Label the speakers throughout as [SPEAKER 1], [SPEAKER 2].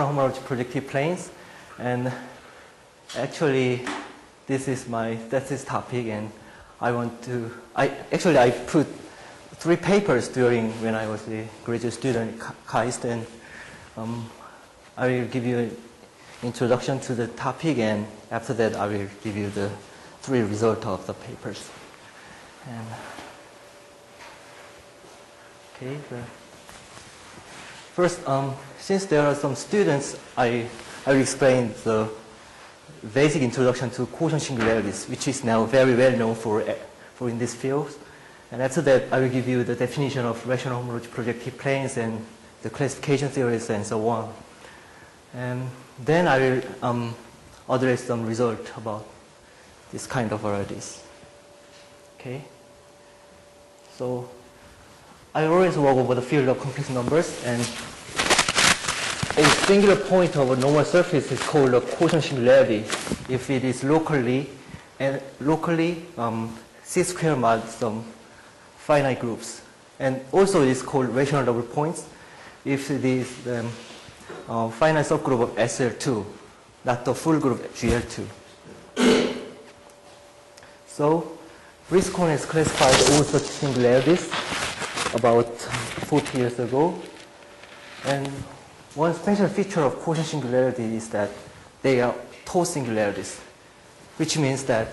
[SPEAKER 1] homology projective planes, and actually this is my thesis topic, and I put 3 papers during when I was a graduate student at KIAS, and I will give you an introduction to the topic, and after that I will give you the 3 results of the papers. And okay, first, since there are some students, I will explain the basic introduction to quotient singularities, which is now very well known for in this field. And after that, I will give you the definition of rational homology projective planes and the classification theories and so on. And then I will address some results about this kind of varieties. Okay. So I always work over the field of complex numbers, and a singular point of a normal surface is called a quotient singularity if it is locally C-square mod some finite groups. And also it is called rational double points if it is finite subgroup of SL2, not the full group GL2. So Briscoe has classified all such singularities about 40 years ago. And one special feature of quotient singularity is that they are tau singularities, which means that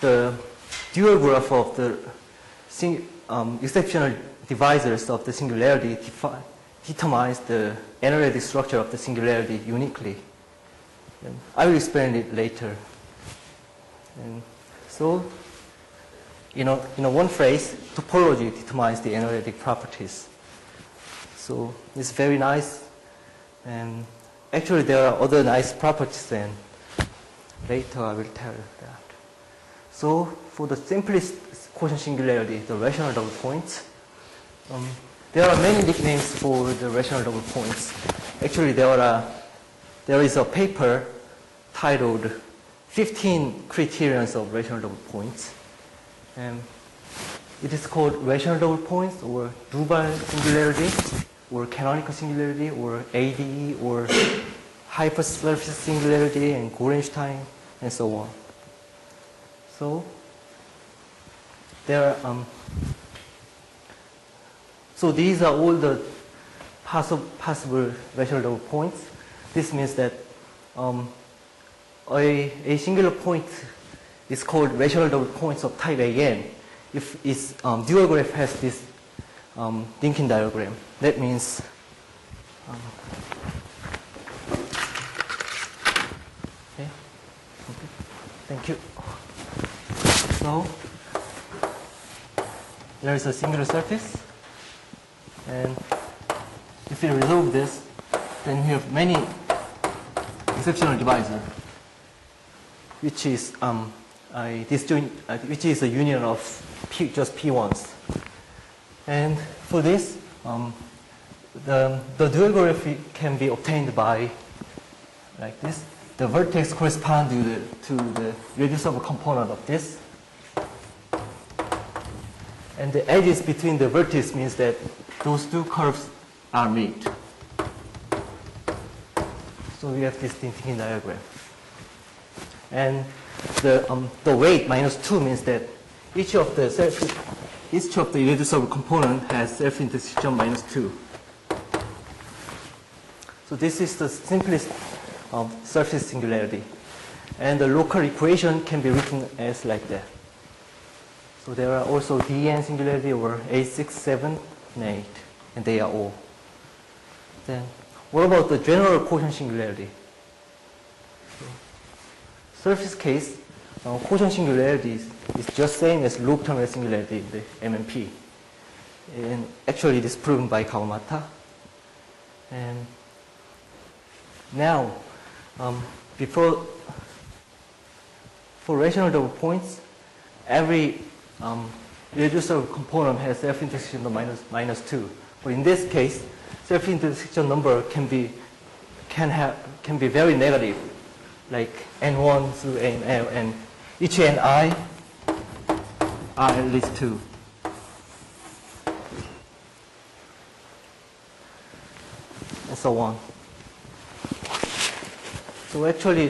[SPEAKER 1] the dual graph of the exceptional divisors of the singularity determines the analytic structure of the singularity uniquely. And I will explain it later. And so, in one phrase, topology determines the analytic properties. So it's very nice, and actually there are other nice properties, and later I will tell you that. So for the simplest quotient singularity, the rational double points, there are many nicknames for the rational double points. Actually there is a paper titled 15 Criterions of Rational Double Points. And it is called rational double points, or Duval singularity, or canonical singularity, or ADE, or hypersurface singularity, and Gorenstein, and so on. So there are, so these are all the possible rational double points. This means that a singular point is called rational double points of type AN if its dual graph has this linking diagram. That means okay. Thank you. So there is a singular surface, and if you resolve this, then you have many exceptional divisors, which is which is a union of just P1s. And for this, the dual graph can be obtained by like this. The vertex corresponds to the reducible component of this, and the edges between the vertices means that those 2 curves are made. So we have this linking diagram. And the weight -2 means that each of the irreducible component has self-intersection -2. So this is the simplest surface singularity, and the local equation can be written as like that. So there are also DN singularity over A6, 7, and 8, and they are all. Then what about the general quotient singularity? Surface case, quotient singularity is just same as loop terminal singularity in the MMP. And actually it is proven by Kawamata. And now, for rational double points, every irreducible component has self-intersection of -2. But in this case, self-intersection number can be very negative, like N1 through N, and each Ni are at least 2. And so on. So actually,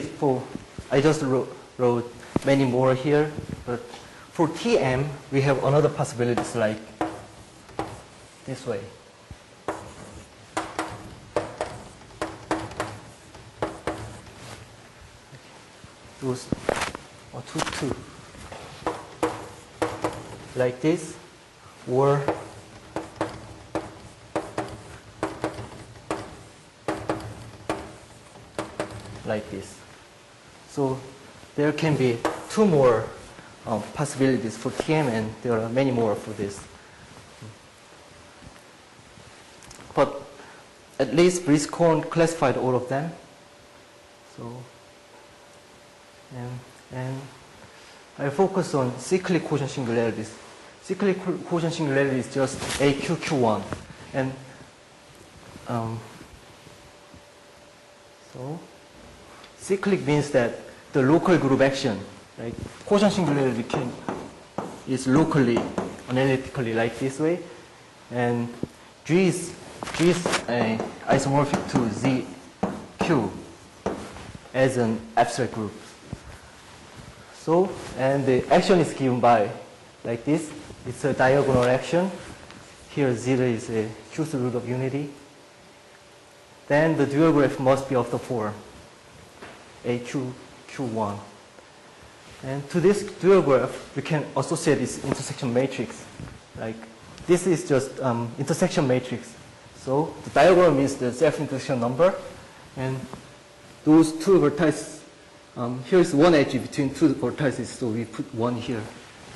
[SPEAKER 1] I just wrote many more here, but for TM, we have another possibilities like this way. Those are two, like this, or like this. So there can be two more possibilities for TM, and there are many more for this. But at least Brice-Cohen classified all of them. So, and I focus on cyclic quotient singularities. Cyclic quotient singularity is just AQQ1. And so cyclic means that the local group action, like quotient singularity is locally, analytically like this way, and G is isomorphic to ZQ as an abstract group. So, and the action is given by like this. It's a diagonal action. Here zeta is a Qth root of unity. Then the dual graph must be of the form AQQ1. And to this dual graph, we can associate this intersection matrix. Like this is just intersection matrix. So the diagonal means the self-intersection number, and those two vertices. Here is one edge between two vertices, so we put one here,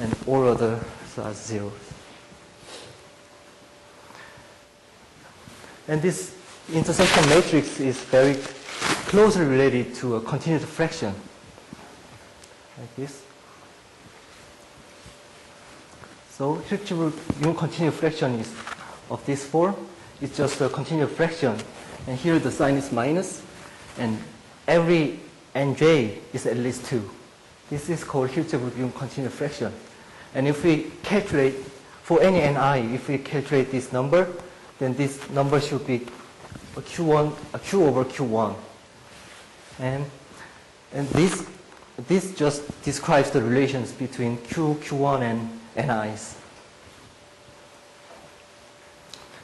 [SPEAKER 1] and all others are zeros. And this intersection matrix is very closely related to a continued fraction, like this. So Hilbert-Yung continued fraction is of this form. It's just a continued fraction, and here the sign is minus, and every nj is at least 2. This is called Hilbert-Yung continued fraction. And if we calculate, for any ni, if we calculate this number, then this number should be a Q over Q1. And this just describes the relations between Q1 and ni's.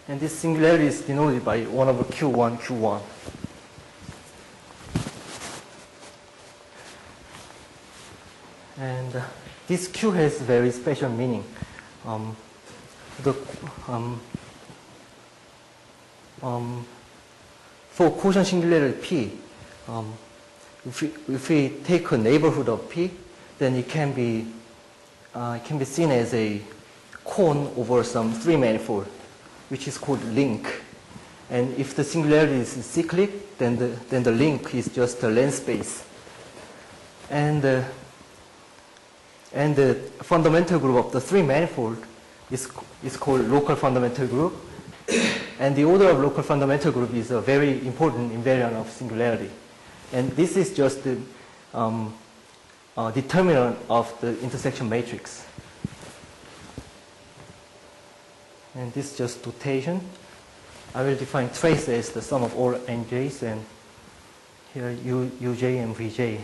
[SPEAKER 1] And this singularity is denoted by 1 over Q1. And this Q has very special meaning. For quotient singularity P, if we take a neighborhood of P, then it can be seen as a cone over some three manifold, which is called link. And if the singularity is cyclic, then the link is just a length space. And the fundamental group of the three manifold is called local fundamental group. And the order of local fundamental group is a very important invariant of singularity. And this is just the determinant of the intersection matrix. And this is just notation. I will define trace as the sum of all nj's, and here uj and vj.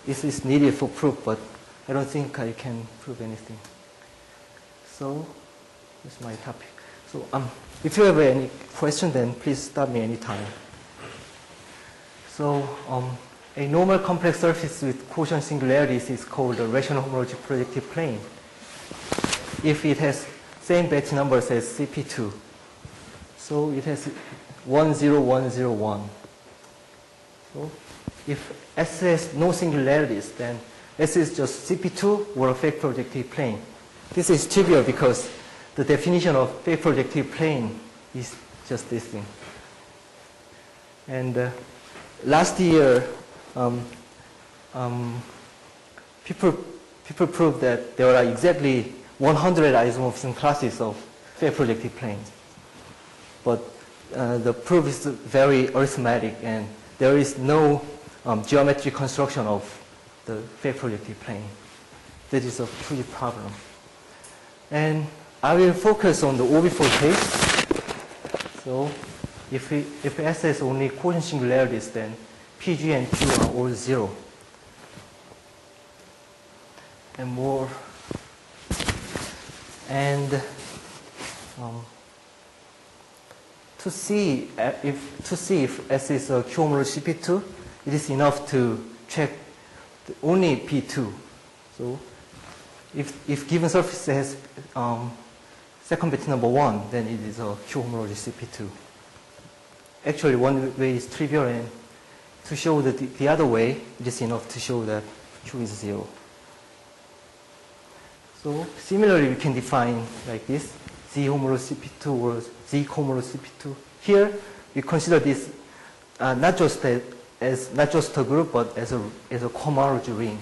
[SPEAKER 1] This is needed for proof, but I don't think I can prove anything. So that's my topic. So if you have any question, then please stop me anytime. So a normal complex surface with quotient singularities is called a rational homology projective plane if it has same batch numbers as CP2. So it has 1, 0, 1, 0, 1. So if S has no singularities, then S is just CP2 or a fake projective plane. This is trivial because the definition of fake projective plane is just this thing. And last year, people proved that there are exactly 100 isomorphism classes of fake projective planes. But the proof is very arithmetic, and there is no geometric construction of the fake projective plane. That is a true problem. And I will focus on the OB4 case. So if S has only quotient singularities, then PG and Q are all 0. And more. And to see if S is a Q homology CP2, it is enough to check only P2. So if given surface has second bit number 1, then it is a Q homology CP2. Actually, one way is trivial, and to show that the other way, it is enough to show that Q is 0. So similarly, we can define like this, Z homology CP2 or Z homology CP2. Here, we consider this not just a group, but as a cohomology ring.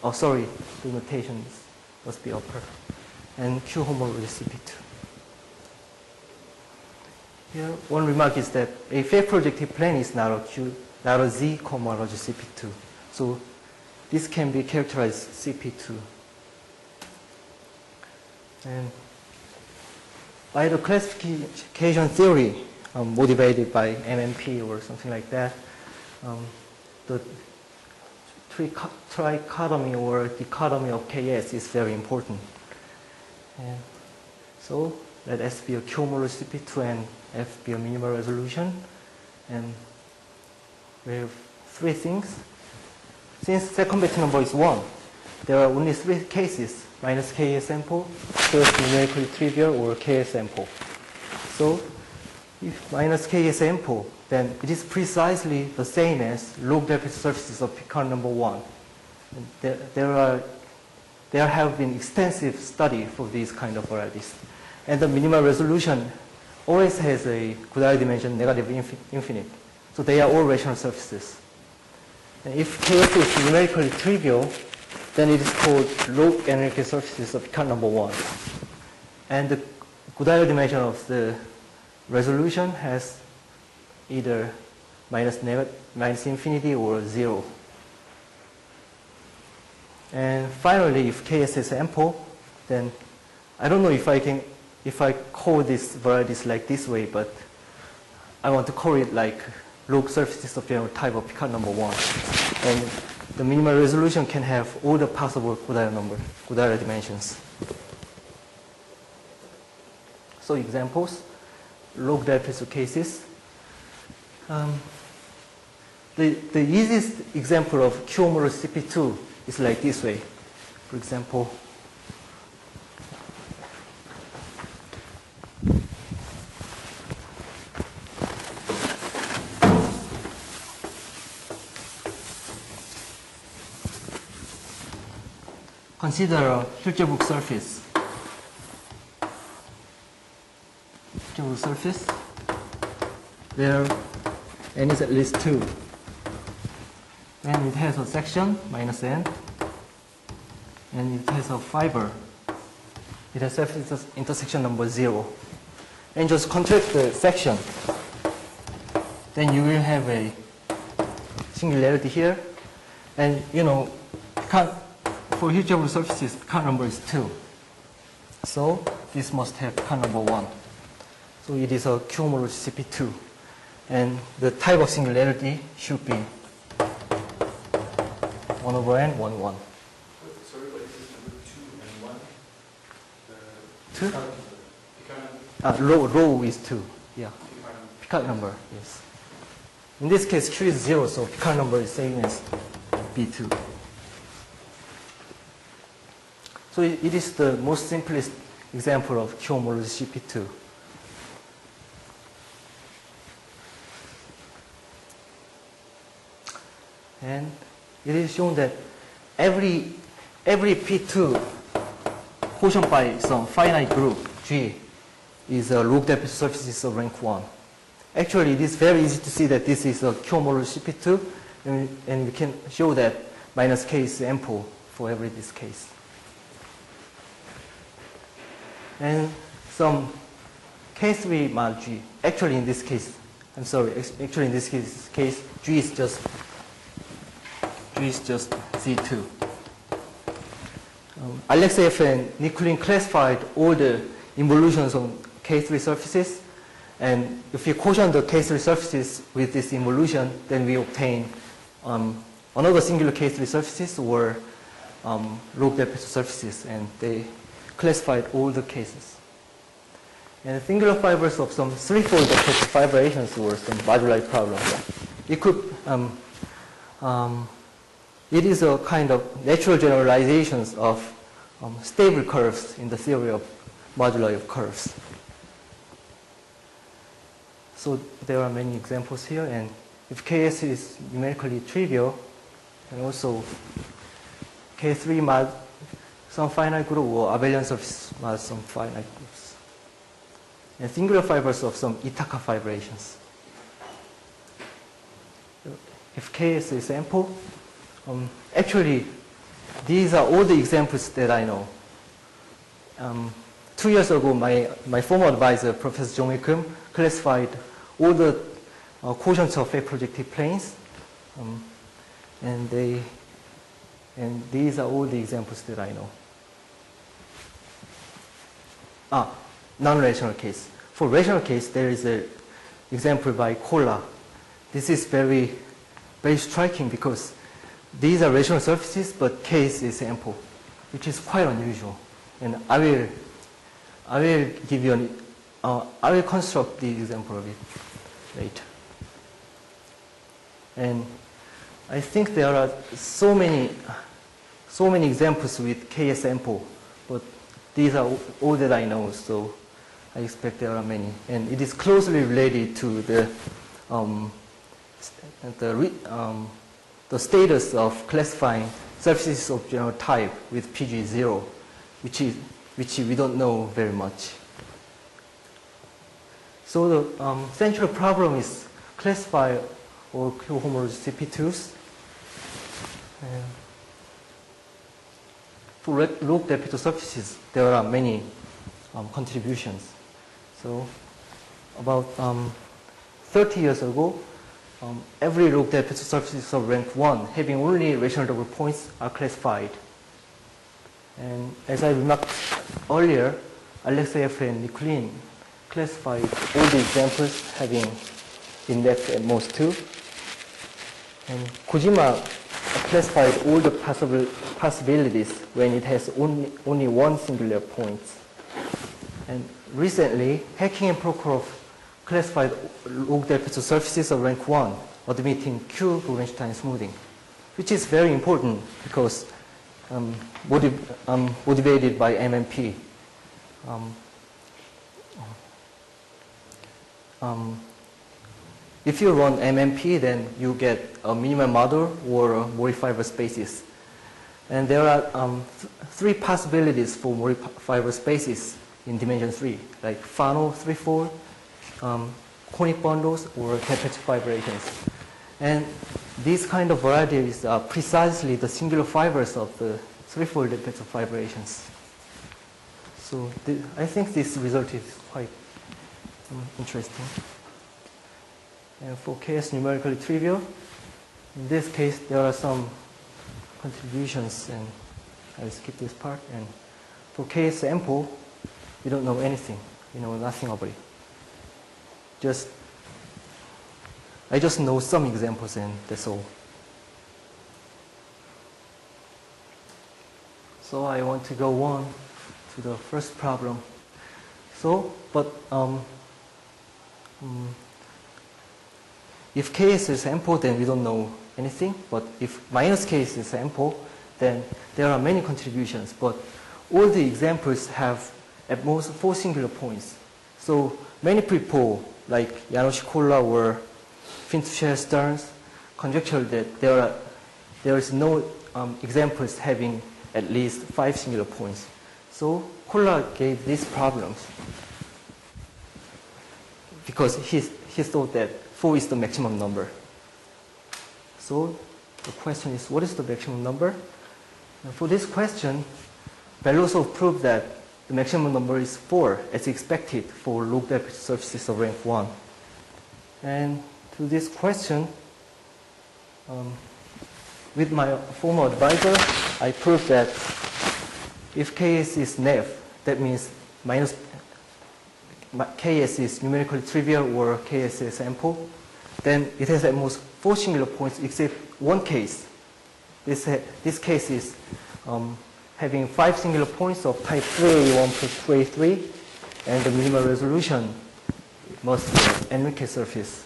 [SPEAKER 1] Oh, sorry, the notation must be upper. And Q homology CP2. Here, one remark is that a fair projective plane is not a Z cohomology CP2. So this can be characterized CP2. And by the classification theory motivated by MMP or something like that, the trichotomy or dichotomy of KIAS is very important. And so let S be a Q homology CP2 and F be a minimal resolution. And we have 3 things. Since second bit number is 1, there are only 3 cases: minus KIAS sample, first numerically trivial, or KIAS sample. So if minus KIAS sample, then it is precisely the same as log delta surfaces of Picard number 1. And there have been extensive study for these kind of varieties. And the minimal resolution always has a Goodyear dimension negative infinite. So they are all rational surfaces. And if KIAS is numerically trivial, then it is called log analytic surfaces of Picard number 1. And the Goodyear dimension of the resolution has either minus infinity or 0. And finally, if KIAS is ample, then I don't know if I call these varieties like this way, but I want to call it like log surfaces of general type of Picard number 1. And the minimal resolution can have all the possible Goodyear dimensions. So examples, log delta cases. The easiest example of Q homology CP2 is like this way. For example, consider a Hilbert surface. Hilbert surface where n is at least 2. And it has a section, minus n, and it has a fiber. It has surface intersection number 0. And just contract the section. Then you will have a singularity here. And you know, for Hilbert surfaces, Picard number is 2. So this must have Picard number 1. So it is a Q homology CP2. And the type of singularity should be 1 over n, 1, 1.
[SPEAKER 2] Sorry, what is this number 2 and 1?
[SPEAKER 1] 2? Row is 2. Yeah. Picard number, yes. In this case, Q is 0, so Picard number is same as B2. So it is the most simplest example of Q homology CP2. And it is shown that every P2 quotient by some finite group G is a log delta surfaces of rank 1. Actually, it is very easy to see that this is a Q homology CP2, and we can show that minus K is ample for every this case. And some K3 mod G. Actually, in this case, I'm sorry. Actually, in this case, G is just Z2. Alexeyev and Nikulin classified all the involutions on K3 surfaces, and if you quotient the K3 surfaces with this involution, then we obtain another singular K3 surfaces were log depth surfaces, and they classified all the cases. And the singular fibers of some threefold depth fibrations were some moduli problems. It could, it is a kind of natural generalizations of stable curves in the theory of moduli of curves. So there are many examples here, and if KS is numerically trivial, and also K3 mod some finite group or abelian surface mod some finite groups, and singular fibers of some Ithaka fibrations. If KS is ample, actually these are all the examples that I know. 2 years ago, my former advisor, Professor Jong Il-kim, classified all the quotients of fake projective planes, and these are all the examples that I know. Non-rational case. For rational case, there is an example by Kolla. This is very, very striking because these are rational surfaces, but case is ample, which is quite unusual. And I will give you I will construct the example of it later. And I think there are so many examples with KS ample, but these are all that I know, so I expect there are many. And it is closely related to the status of classifying surfaces of general type with PG0, which we don't know very much. So the central problem is classify all Q-homology CP2s. For log depth surfaces, there are many contributions. So about 30 years ago, every log depth surfaces of rank 1 having only rational double points are classified. And as I remarked earlier, Alexeyev and Nikulin classified all the examples having index at most 2. And Kojima classified all the possibilities when it has only one singular point. And recently, Hacking and Prokhorov classified log depth surfaces of rank 1 admitting Q Rubinstein smoothing, which is very important because motivated by MMP. If you run MMP, then you get a minimal model or modifiable spaces. And there are 3 possibilities for modifiable spaces in dimension 3, like Fano 3-fold, conic bundles, or Capet fibrations. And these kind of varieties are precisely the singular fibers of the 3-fold depth of fibrations. So I think this result is quite interesting. And for KS numerically trivial, in this case, there are some contributions, and I'll skip this part. And for KS ample, we don't know anything. We know nothing about it. I just know some examples, and that's all. So I want to go on to the first problem. So, but if KS is ample, then we don't know anything. But if minus KS is ample, then there are many contributions. But all the examples have at most 4 singular points. So many people, like Janusz Kolla or Fintushel Stearns, conjecture that there is no examples having at least 5 singular points. So Kolla gave these problems because he thought that 4 is the maximum number. So the question is, what is the maximum number? And for this question, Belousov proved that the maximum number is 4, as expected for log depth surfaces of rank 1. And to this question, with my former advisor, I proved that if KS is nef, that means KS is numerically trivial or KS is ample, then it has at most 4 singular points except one case. This case is having 5 singular points of type 3A1 plus 3A3, and the minimal resolution must be an Enrique surface.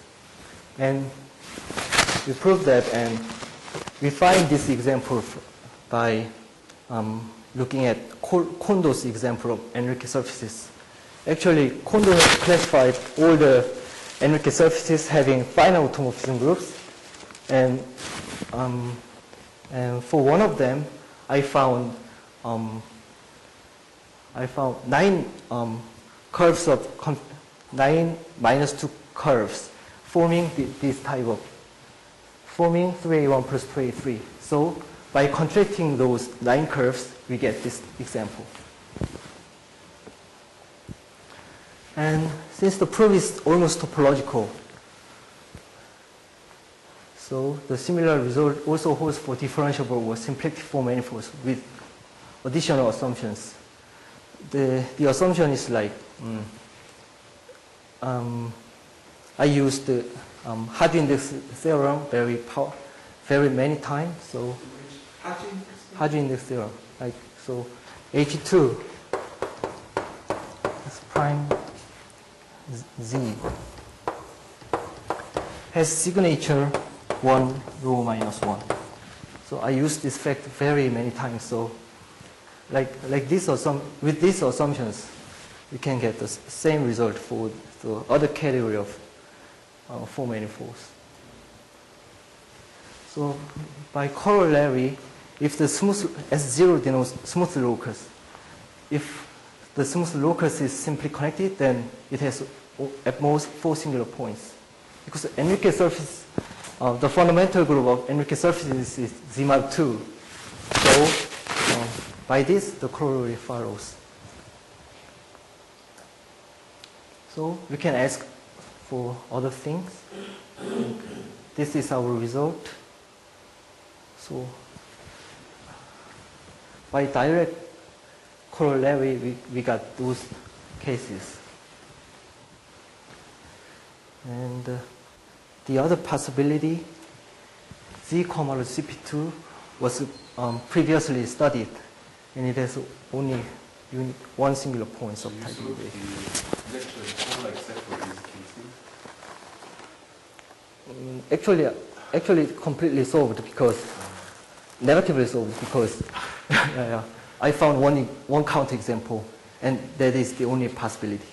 [SPEAKER 1] And we prove that, and we find this example by looking at Kondo's example of Enrique surfaces. Actually, Kondo has classified all the Enrique surfaces having finite automorphism groups, and for one of them, I found 9 curves of 9 minus 2 curves forming this type of forming 3A1 plus 3A3. So by contracting those 9 curves, we get this example. And since the proof is almost topological, so the similar result also holds for differentiable or symplectic form manifolds with additional assumptions. The assumption is like I used the Hodge index theorem very many times. So Hodge index theorem, like so, H2 is prime Z has signature 1 rho minus 1. So I use this fact very many times. So like this or some with these assumptions, we can get the same result for the other category of form manifolds. So by corollary, if the smooth S0 denotes smooth locus, if the smooth locus is simply connected, then it has at most 4 singular points. Because Enrique surface, the fundamental group of Enrique surfaces is Z mod 2. So by this, the corollary follows. So we can ask for other things. This is our result. So by direct corollary, we got those cases. And the other possibility, Z comma CP2 was previously studied, and it has only one singular point of type A. Actually, completely solved because negatively solved because I found one counterexample, and that is the only possibility.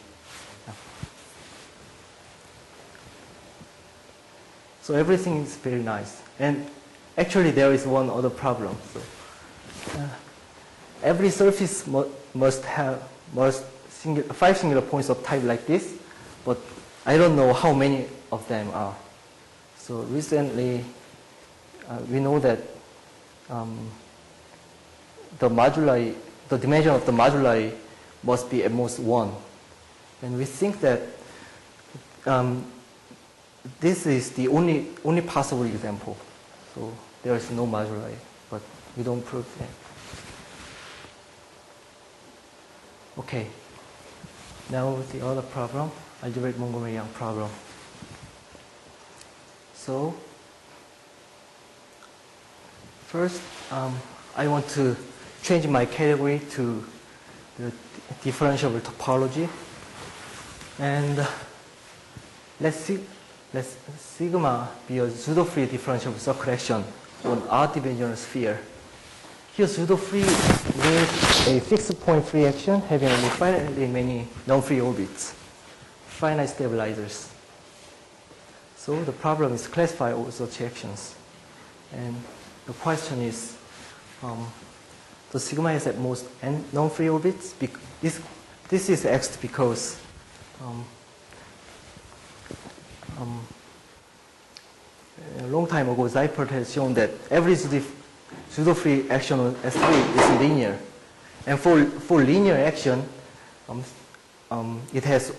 [SPEAKER 1] So everything is very nice, and actually there is one other problem. So every surface must have 5 singular points of type like this, but I don't know how many of them are. So recently, we know that the dimension of the moduli must be at most 1. And we think that this is the only possible example. So there is no moduli, but we don't prove that. Okay. Now the other problem, algebraic Montgomery-Young problem. So first, I want to change my category to the differentiable topology, and let sigma be a pseudo-free differentiable circle action on R-dimensional sphere. Here, pseudo-free means a fixed point free action having only finitely many non-free orbits, finite stabilizers. So the problem is classify all such actions. And the question is, the sigma is at most n non-free orbits. This is asked because a long time ago, Seifert has shown that every pseudo-free action on S3 is linear. And for linear action, it has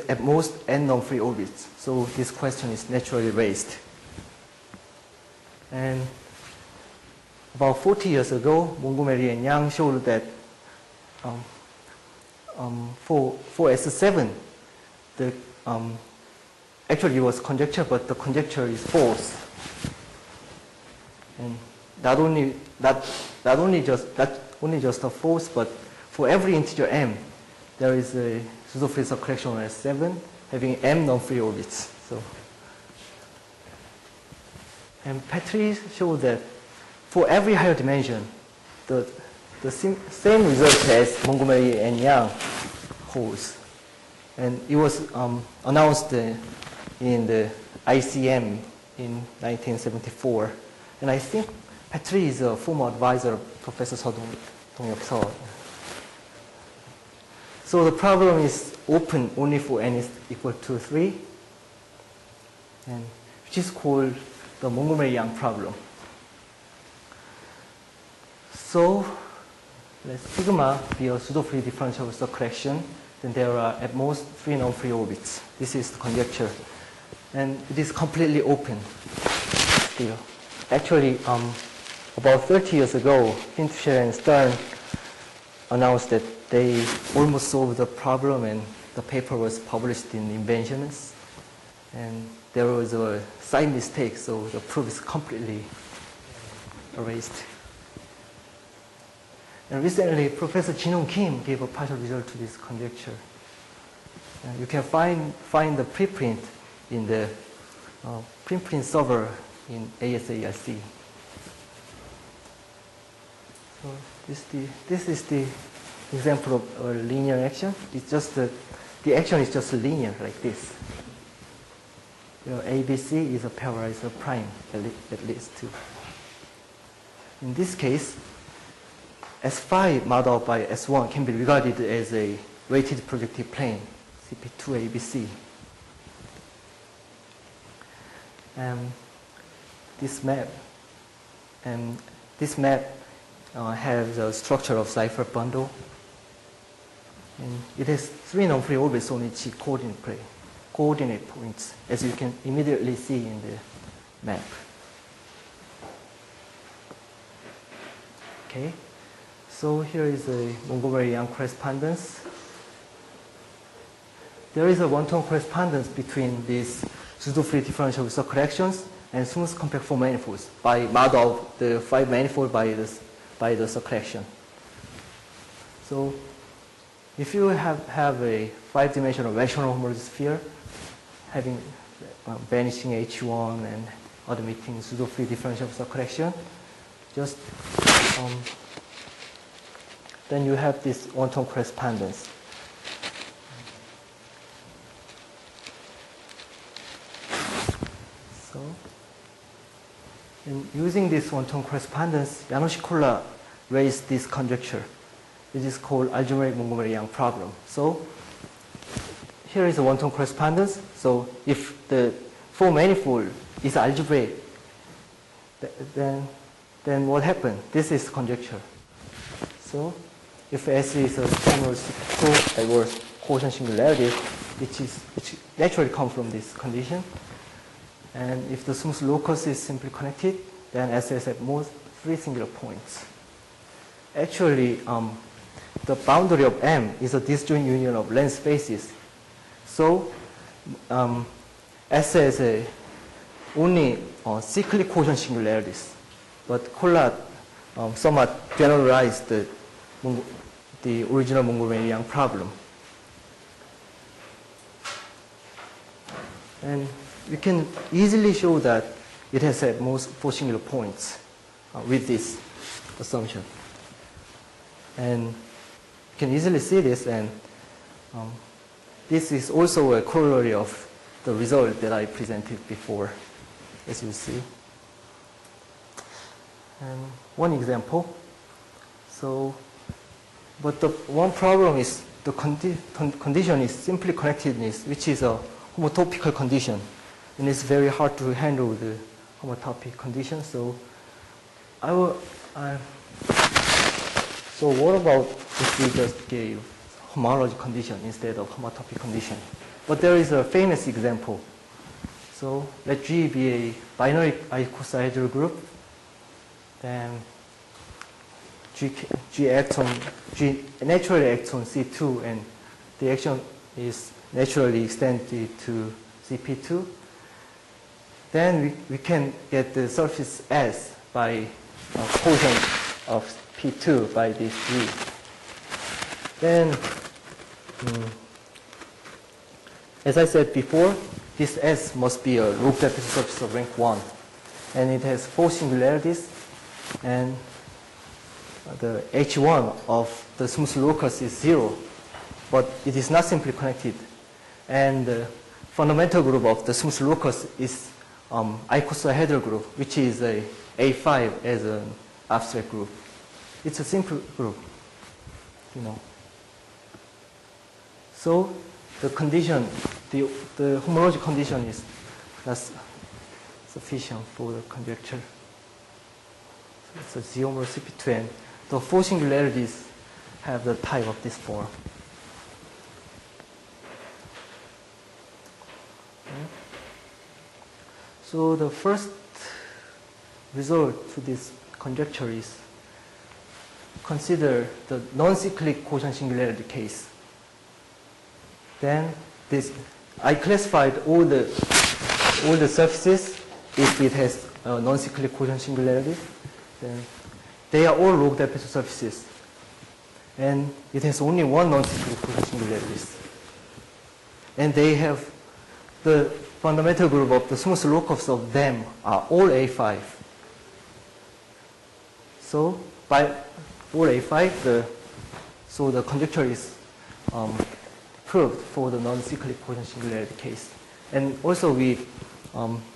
[SPEAKER 1] at most n non-free orbits. So this question is naturally raised. And about 40 years ago, Montgomery and Yang showed that for S7, the actually it was conjecture, but the conjecture is false. And not only just a false, but for every integer m, there is a pseudo-free subcollection on S7 having m non-free orbits. So, and Petri showed that for every higher dimension, the same result as Montgomery and Yang holds. And it was announced in the ICM in 1974. And I think Petri is a former advisor of Professor Dongseon. So the problem is open only for n is equal to 3, and which is called the Montgomery-Yang problem. So let sigma be a pseudo-free differential subcollection, then there are at most 3 non-free orbits. This is the conjecture. And it is completely open still. Actually, about 30 years ago, Pintuscher and Stern announced that they almost solved the problem, and the paper was published in Inventions. And there was a sign mistake, so the proof is completely erased. And recently, Professor Jin-Hong Kim gave a partial result to this conjecture. You can find the preprint in the preprint server in ASARC. So this is the example of a linear action. It's just the action is just linear like this. ABC is a pairwise of prime at least two. In this case, S5 modeled by S1 can be regarded as a weighted projective plane, CP2 ABC. This map has a structure of Seifert bundle, and it has 3 non-free orbits on each coordinate points, as you can immediately see in the map. Okay, so here is a Montgomery-Yang correspondence. There is a one-to-one correspondence between these pseudo-free differential subcollections and smooth compact 4 manifolds by model of the 5 manifold by the subcollection. So if you have a 5-dimensional rational homology sphere having vanishing H1 and admitting pseudo-free differential subcollection, just then you have this one-to-one correspondence. So, in using this one-to-one correspondence, Yanoshikola raised this conjecture, which is called algebraic Montgomery-Yang problem. So, here is a one-to-one correspondence. So, if the 4 manifold is algebraic, then what happened? This is conjecture. So, if S is a similar diverse quotient singularity, which naturally comes from this condition, and if the smooth locus is simply connected, then S has at most 3 singular points. Actually, the boundary of M is a disjoint union of length spaces. So, S has only cyclic quotient singularities, but Collat somewhat generalized the original Montgomery-Yang problem. And you can easily show that it has at most 4 singular points with this assumption. And you can easily see this, and this is also a corollary of the result that I presented before, as you see. And one example. So, but the one problem is the condition is simply connectedness, which is a homotopical condition. And it's very hard to handle the homotopic condition. So, so what about if we just gave homology condition instead of homotopic condition? But there is a famous example. So let G be a binary icosahedral group. Then G naturally acts on C2, and the action is naturally extended to CP2, then we can get the surface S by quotient of P2 by this G. Then, as I said before, this S must be a loop deficit surface of rank 1. And it has 4 singularities, and the H1 of the smooth locus is 0, but it is not simply connected. And the fundamental group of the smooth locus is icosahedral group, which is a A5 as an abstract group. It's a simple group, you know. So the condition, the homology condition is not sufficient for the conjecture. So it's a Z-over CP2, and the 4 singularities have the type of this form. Okay. So the first result to this conjecture is consider the non-cyclic quotient singularity case. Then I classified all the surfaces if it has a non-cyclic quotient singularity. Then they are all log deficit surfaces, and it has only one non-cyclic quotient singularity. And they have the fundamental group of the smooth locus of them are all A5. So by all A5, so the conjecture is proved for the non-cyclic quotient singularity case. And also we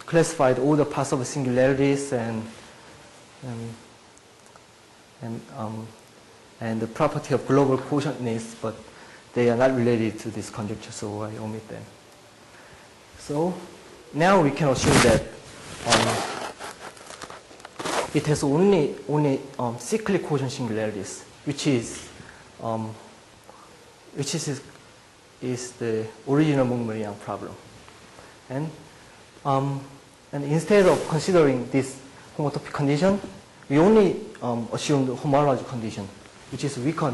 [SPEAKER 1] classified all the parts of the singularities and the property of global quotientness, but they are not related to this conjecture, so I omit them. So now we can assume that it has only cyclic quotient singularities, which is the original Montmorillon problem. And instead of considering this homotopy condition, we only assume the homology condition, which is weaker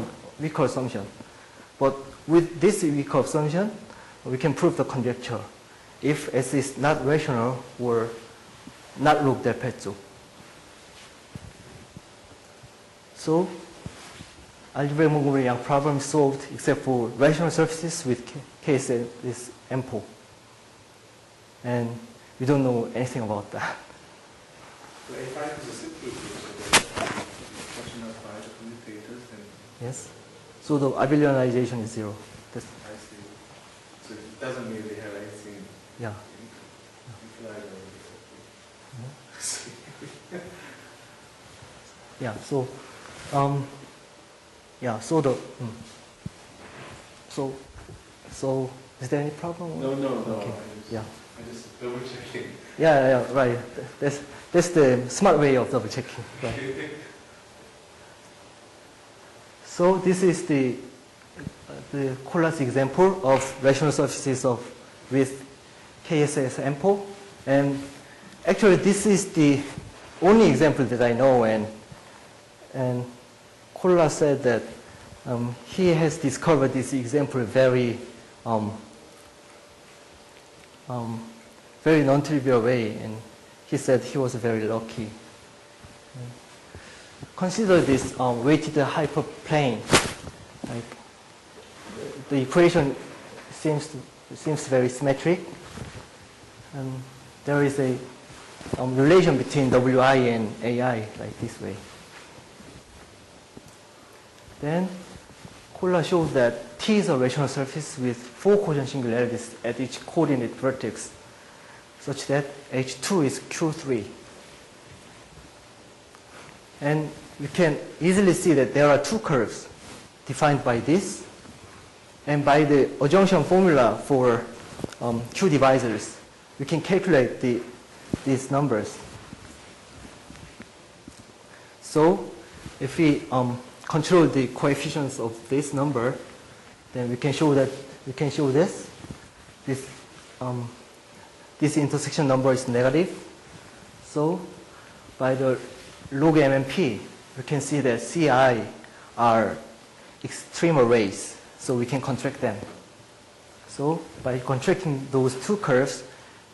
[SPEAKER 1] assumption. But with this weaker assumption, we can prove the conjecture if S is not rational or not log del pezzo. So algebraic Montgomery-Young problem is solved except for rational surfaces with case is ample. And we don't know anything about that.
[SPEAKER 2] So A5 is a simple group, so the question of the commutators and...
[SPEAKER 1] Yes. So the abelianization is 0. That's,
[SPEAKER 2] I see. So it doesn't really have anything...
[SPEAKER 1] Yeah. Yeah, so so is there any problem?
[SPEAKER 2] No.
[SPEAKER 1] Okay.
[SPEAKER 2] I just double checking.
[SPEAKER 1] Yeah, right. That's the smart way of double checking. Right. So this is the Collat's example of rational surfaces with KIAS ample, and actually this is the only example that I know, and Collat said that he has discovered this example very non-trivial way, and he said he was very lucky. Consider this weighted hyperplane. Like the equation seems very symmetric, and there is a relation between Wi and AI like this way. Then Collat shows that T is a rational surface with 4 quotient singularities at each coordinate vertex, such that H2 is Q3. And we can easily see that there are 2 curves defined by this, and by the adjunction formula for Q divisors, we can calculate these numbers. So if we control the coefficients of this number, then we can show this intersection number is negative. So by the log MMP, we can see that CI are extreme arrays, so we can contract them. So by contracting those two curves,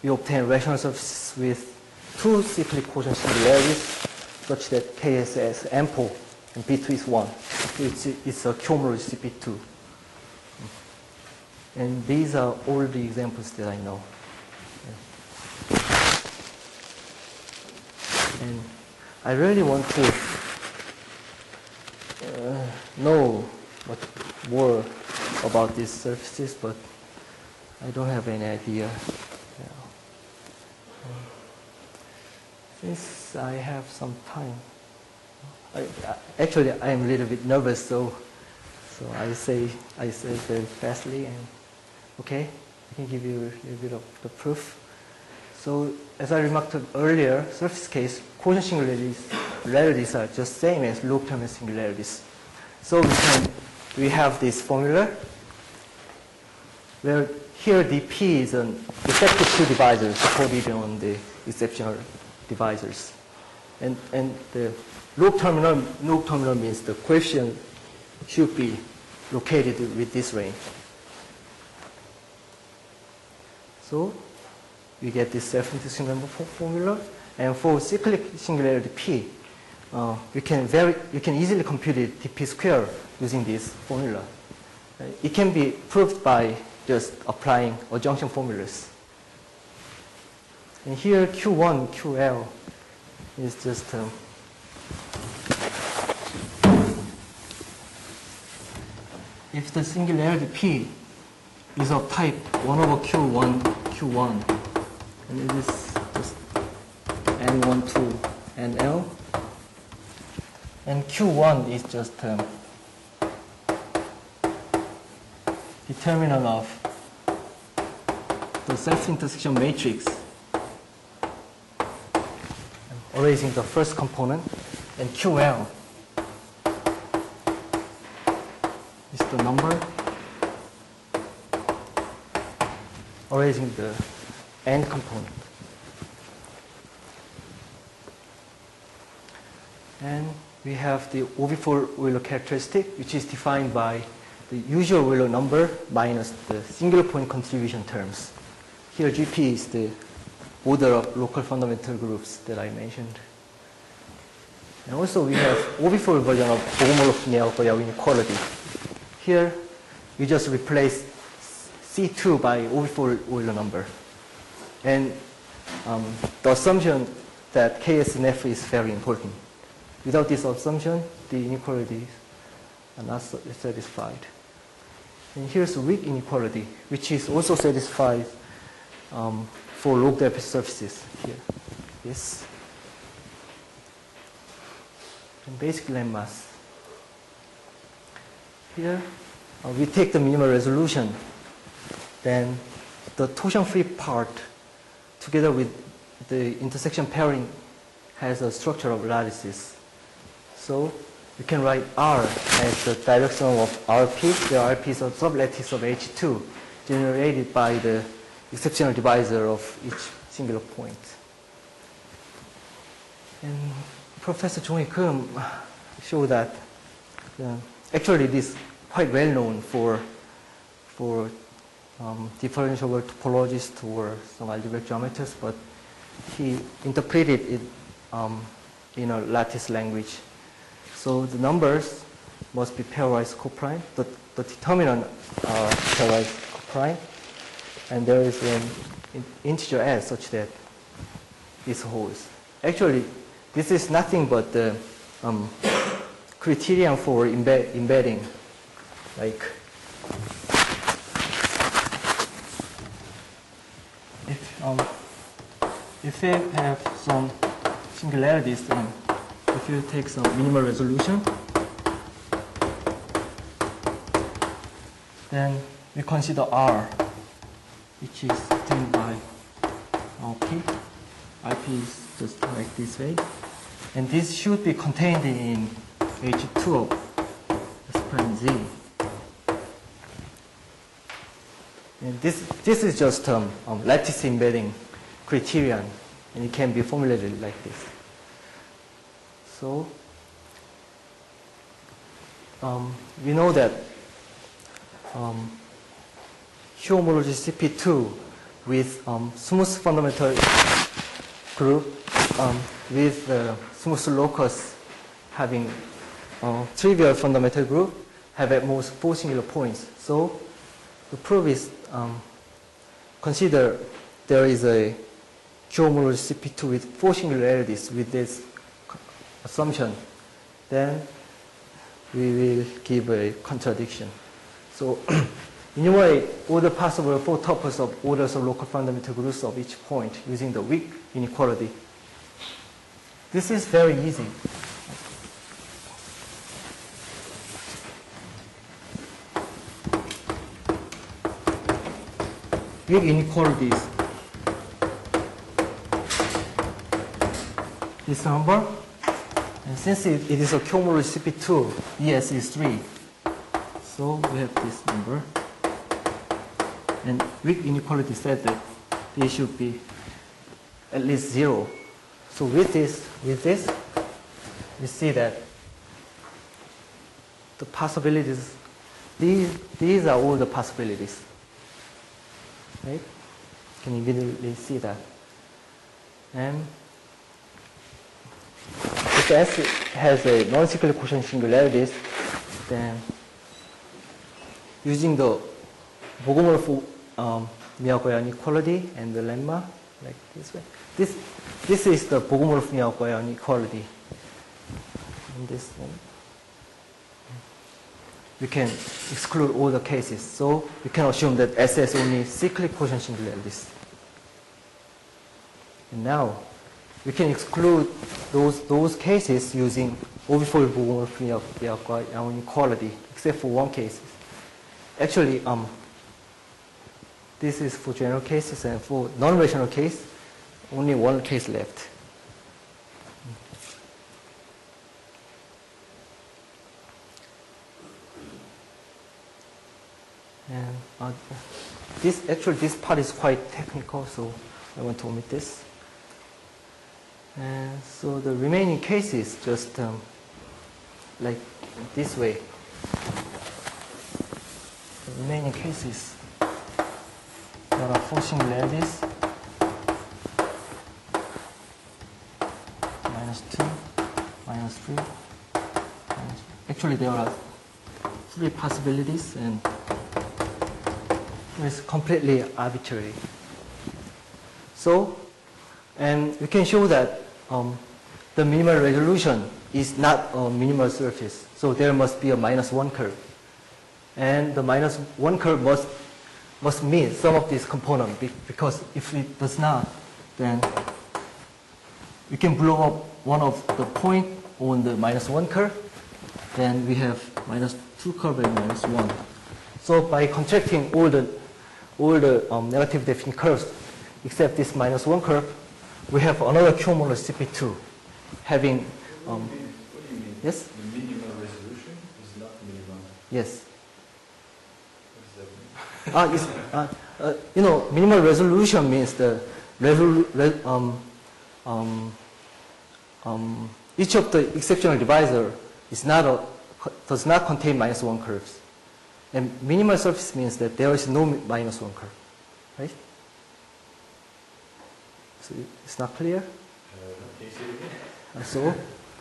[SPEAKER 1] we obtain rational surfaces with two cyclic quotient singularities such that KS is ample and B2 is 1. It's a homology B2. And these are all the examples that I know. And I really want to know much more about these surfaces, but I don't have any idea. Since I have some time, actually I am a little bit nervous, so I say very fastly, and okay, I can give you a little bit of the proof. So as I remarked earlier, surface case quotient singularities are just same as log-term singularities. So we have this formula where here dp is an effective two divisor supported on the exceptional divisors, and the log terminal means the coefficient should be located with this range. So we get this self-inducing number formula, and for cyclic singularity p, you can easily compute it dp square using this formula. It can be proved by just applying adjunction formulas. And here Q1, QL is just if the singularity P is of type 1 over Q1, and it is just N12 NL, and Q1 is just determinant of the self-intersection matrix, erasing the first component, and QL is the number erasing the end component. And we have the OV4 Euler characteristic, which is defined by the usual Euler number minus the singular point contribution terms. Here GP is the order of local fundamental groups that I mentioned. And also we have OV4 version of homology inequality. Here we just replace C2 by OV4 Euler number. And the assumption that KS and F is very important. Without this assumption, the inequalities are not satisfied. And here's a weak inequality, which is also satisfied for log delta surfaces here. Yes. And basic lemmas. Here, we take the minimal resolution. Then the torsion-free part, together with the intersection pairing, has a structure of lattices. So you can write R as the direction of RP. The RP is a sublattice of H2 generated by the exceptional divisor of each singular point. And Professor Jong-Hee showed that actually it is quite well known for differentiable topologists or some algebraic geometers, but he interpreted it in a lattice language. So the numbers must be pairwise coprime. The determinant are pairwise coprime. And there is an integer s such that this holds. Actually, this is nothing but the criterion for embedding. Like, if you have some singularities, then if you take some minimal resolution, then we consider R, which is obtained by RP. RP is just like this way. And this should be contained in H2 of S prime Z. And this is just lattice embedding criterion, and it can be formulated like this. So we know that homology CP2 with smooth fundamental group with smooth locus having trivial fundamental group have at most 4 singular points. So the proof is consider there is a homology CP2 with 4 singularities with this assumption. Then we will give a contradiction. So enumerate all the possible 4 tuples of orders of local fundamental groups of each point using the weak inequality. This is very easy. Weak inequalities. This number, and since it is a homology CP2, ES is 3. So we have this number. And weak inequality said that they should be at least 0. So with this, we see that the possibilities, these are all the possibilities. Right? You can immediately see that. And if S has a non-cyclic quotient singularities, then using the Bogomolov Miyakoyan equality and the lemma, like this way. This is the Bogomolov Miyakoyan equality. And this one. We can exclude all the cases. So we can assume that S has only cyclic quotient singularities. And now we can exclude those cases using orbifold Bogomolov Miyakoyan equality, except for one case. Actually, this is for general cases, and for non-rational case, only one case left. And this part is quite technical, so I want to omit this. And so the remaining cases just like this way. The remaining cases, there are 4 singularities, -2, -3, actually there are 3 possibilities, and it's completely arbitrary. So, and we can show that the minimal resolution is not a minimal surface. So there must be a -1 curve. And the -1 curve must meet some of these components, because if it does not, then we can blow up one of the point on the -1 curve, then we have -2 curve and -1. So by contracting all the negative definite curves except this -1 curve, we have another homology CP2 having
[SPEAKER 2] What do you mean?
[SPEAKER 1] Yes?
[SPEAKER 2] The minimal resolution is not minimum.
[SPEAKER 1] Yes.
[SPEAKER 2] What does that mean?
[SPEAKER 1] Minimal resolution means the each of the exceptional divisor does not contain -1 curves. And minimal surface means that there is no -1 curve, right? So it's not clear?
[SPEAKER 2] Can you say it again?
[SPEAKER 1] So,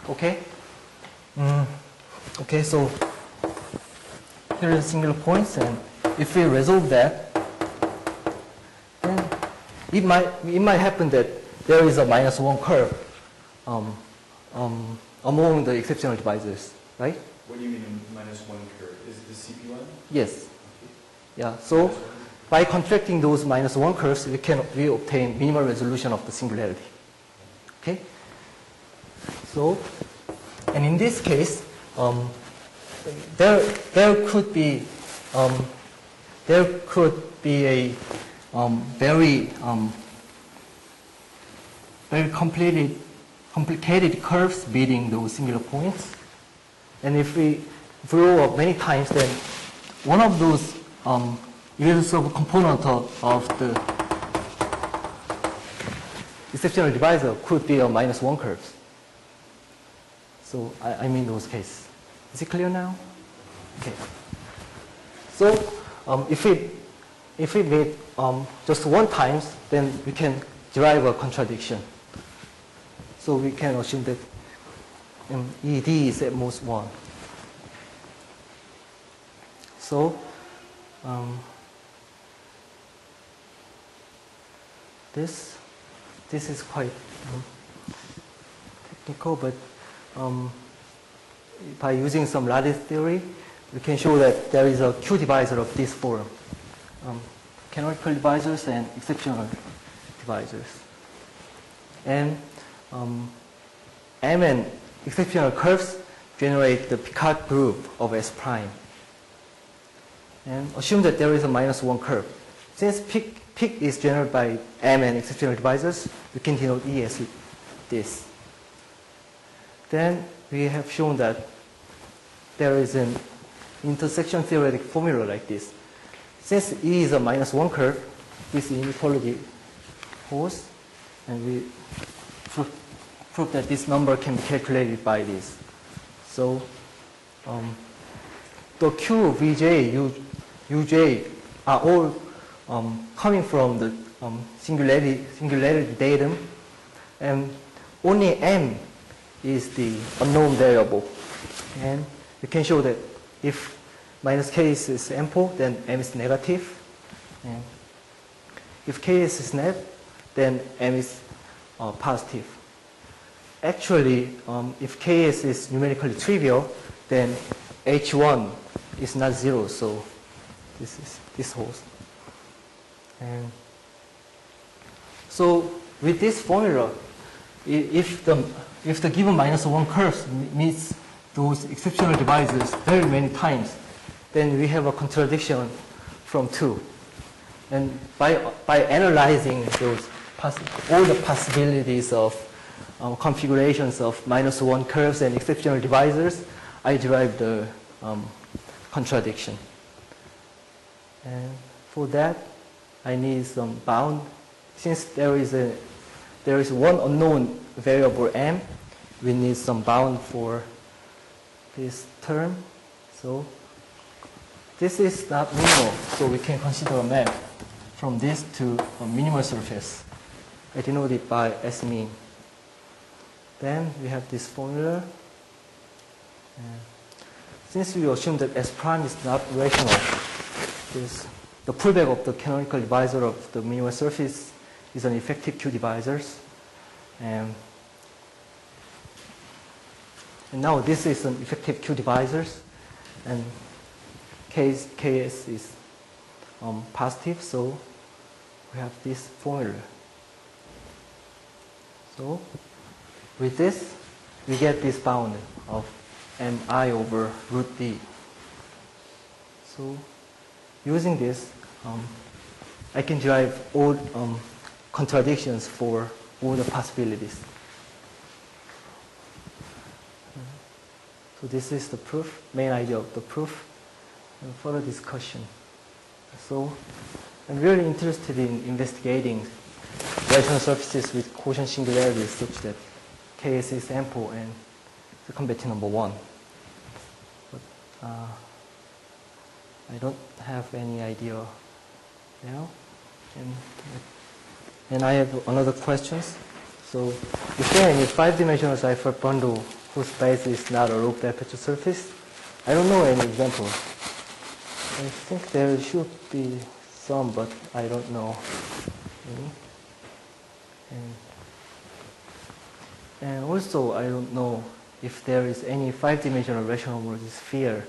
[SPEAKER 1] okay. Okay, so here are singular points, and if we resolve that, then it might happen that there is a -1 curve among the exceptional divisors, right?
[SPEAKER 2] What do you mean -1 curve? Is it the CP1?
[SPEAKER 1] Yes.
[SPEAKER 2] Okay.
[SPEAKER 1] Yeah. So by contracting those -1 curves, we obtain minimal resolution of the singularity. Okay. So, and in this case, there could be a very complicated curves beating those singular points. And if we blow up many times, then one of those irreducible component of the exceptional divisor could be a -1 curves. So I mean those cases. Is it clear now? Okay. So if we if we make just one times, then we can derive a contradiction. So we can assume that ED is at most 1. So this is quite technical, but by using some lattice theory, we can show that there is a Q divisor of this form. Canonical divisors and exceptional divisors. And M and exceptional curves generate the Picard group of S prime. And assume that there is a -1 curve. Since peak is generated by M and exceptional divisors, we can denote E as this. Then we have shown that there is an intersection theoretic formula like this. Since E is a -1 curve, this inequality holds, and we prove that this number can be calculated by this. So the Q, Vj, Uj are all coming from the singularity datum, and only M is the unknown variable. And we can show that if -Ks is ample, then M is negative. And if Ks is net, then M is positive. Actually, if Ks is numerically trivial, then H1 is not 0, so this holds. And so with this formula, if the given -1 curve meets those exceptional divisors very many times, then we have a contradiction from 2. And by analyzing those all the possibilities of configurations of -1 curves and exceptional divisors, I derive the contradiction. And for that, I need some bound. Since there is one unknown variable M, we need some bound for this term. So this is not minimal, so we can consider a map from this to a minimal surface. I denote it by S mean. Then we have this formula. And since we assume that S prime is not rational, the pullback of the canonical divisor of the minimal surface is an effective Q divisors. And now this is an effective Q divisors, and Ks is positive, so we have this formula. So with this, we get this bound of Mi over root D. So using this, I can derive all contradictions for all the possibilities. So this is the proof, main idea of the proof, and further discussion. So I'm really interested in investigating rational surfaces with quotient singularities such that Ks is ample and circumventing number 1. But I don't have any idea now. And I have another questions. So is there any 5-dimensional Seifert bundle whose base is not a loop aperture surface? I don't know any example. I think there should be some, but I don't know any. And also, I don't know if there is any 5-dimensional rational homology sphere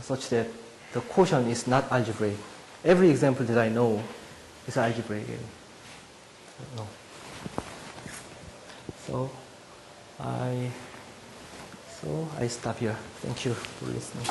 [SPEAKER 1] such that the quotient is not algebraic. Every example that I know is algebraic. I don't know. So I stop here. Thank you for listening.